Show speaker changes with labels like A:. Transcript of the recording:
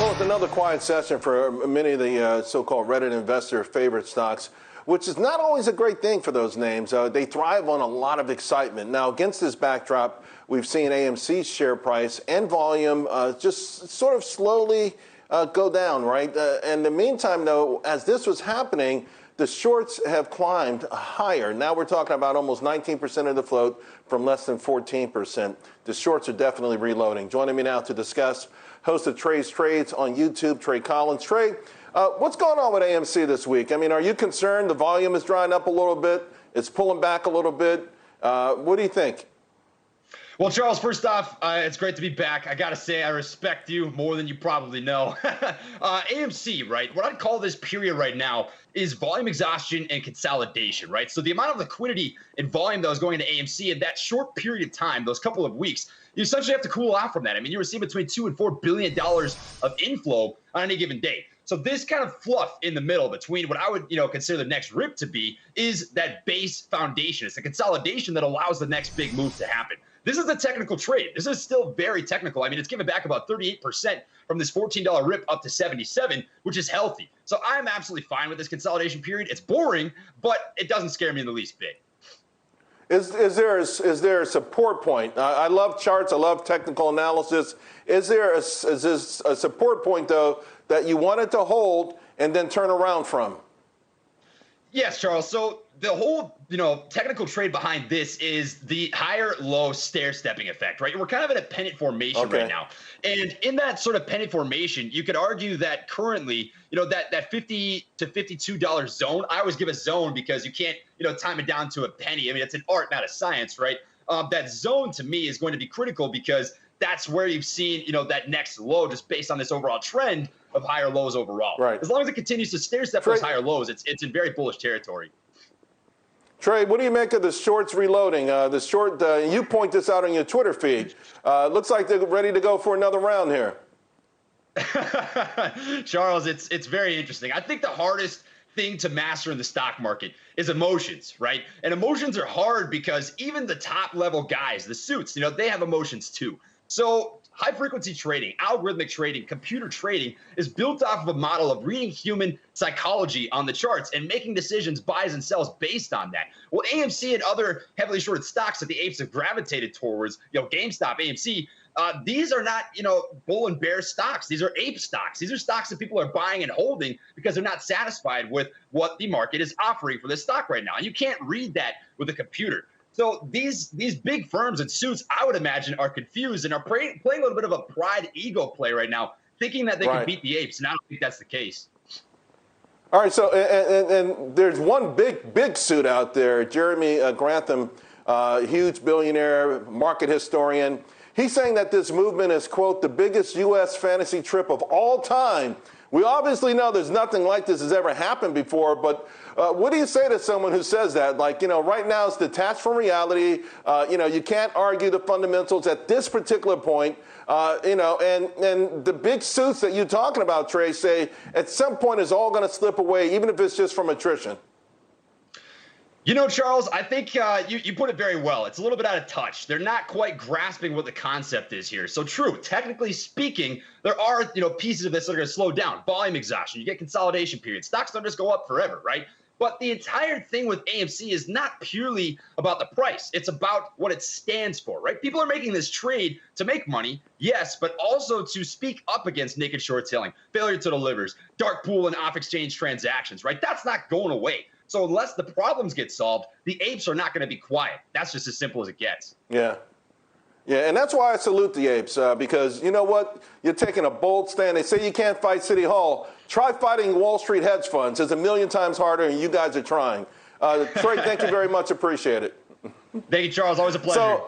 A: Well, it's another quiet session for many of the so-called Reddit investor favorite stocks, which is not always a great thing for those names. They thrive on a lot of excitement. Now, against this backdrop, we've seen AMC's share price and volume just sort of slowly go down, right? In the meantime, though, as this was happening, the shorts have climbed higher. Now we're talking about almost 19% of the float from less than 14%. The shorts are definitely reloading. Joining me now to discuss, host of Trey Trades on YouTube, Trey Collins. Trey, what's going on with AMC this week? I mean, are you concerned the volume is drying up a little bit? It's pulling back a little bit. What do you think?
B: Well, Charles, first off, it's great to be back. I got to say, I respect you more than you probably know. AMC, right? What I'd call this period right now is volume exhaustion and consolidation, right? So the amount of liquidity and volume that was going into AMC in that short period of time, those couple of weeks, you essentially have to cool off from that. I mean, you receive between $2 and $4 billion of inflow on any given day. So this kind of fluff in the middle between what I would, consider the next rip to be is that base foundation. It's the consolidation that allows the next big move to happen. This is a technical trade. This is still very technical. I mean, it's given back about 38% from this $14 rip up to 77, which is healthy. So I'm absolutely fine with this consolidation period. It's boring, but it doesn't scare me in the least bit.
A: Is there a support point? I love charts. I love technical analysis. Is there a support point, though, that you wanted to hold and then turn around from?
B: Yes, Charles. So the whole, technical trade behind this is the higher low stair stepping effect, right? We're kind of in a pennant formation right now. And in that sort of pennant formation, you could argue that currently, that $50 to $52 zone, I always give a zone because you can't, time it down to a penny. I mean, it's an art, not a science, right? That zone to me is going to be critical because that's where you've seen, that next low just based on this overall trend of higher lows overall.
A: Right.
B: As long as it continues to stair step those higher lows, it's in very bullish territory.
A: Trey, what do you make of the shorts reloading? The short, you point this out on your Twitter feed. Looks like they're ready to go for another round here.
B: Charles, it's very interesting. I think the hardest thing to master in the stock market is emotions, right? And emotions are hard because even the top level guys, the suits, they have emotions too. So high frequency trading, algorithmic trading, computer trading is built off of a model of reading human psychology on the charts and making decisions, buys and sells based on that. Well, AMC and other heavily shorted stocks that the apes have gravitated towards, GameStop, AMC, these are not, bull and bear stocks. These are ape stocks. These are stocks that people are buying and holding because they're not satisfied with what the market is offering for this stock right now. And you can't read that with a computer. So these big firms and suits, I would imagine, are confused and are playing a little bit of a pride ego play right now, thinking that they can beat the apes, and I don't think that's the case.
A: All right, so and there's one big suit out there, Jeremy Grantham, huge billionaire, market historian. He's saying that this movement is, quote, the biggest U.S. fantasy trip of all time. We obviously know there's nothing like this has ever happened before, but what do you say to someone who says that? Like, right now it's detached from reality. You can't argue the fundamentals at this particular point. And the big suits that you're talking about, Trey, say at some point it's all going to slip away, even if it's just from attrition.
B: Charles, I think you put it very well. It's a little bit out of touch. They're not quite grasping what the concept is here. So true, technically speaking, there are, pieces of this that are going to slow down. Volume exhaustion, you get consolidation periods. Stocks don't just go up forever, right? But the entire thing with AMC is not purely about the price. It's about what it stands for, right? People are making this trade to make money, yes, but also to speak up against naked short selling, failure to deliver, dark pool and off-exchange transactions, right? That's not going away. So unless the problems get solved, the apes are not going to be quiet. That's just as simple as it gets.
A: Yeah. Yeah, and that's why I salute the apes, because you know what? You're taking a bold stand. They say you can't fight City Hall. Try fighting Wall Street hedge funds. It's a million times harder, and you guys are trying. Trey, thank you very much. Appreciate it.
B: Thank you, Charles. Always a pleasure.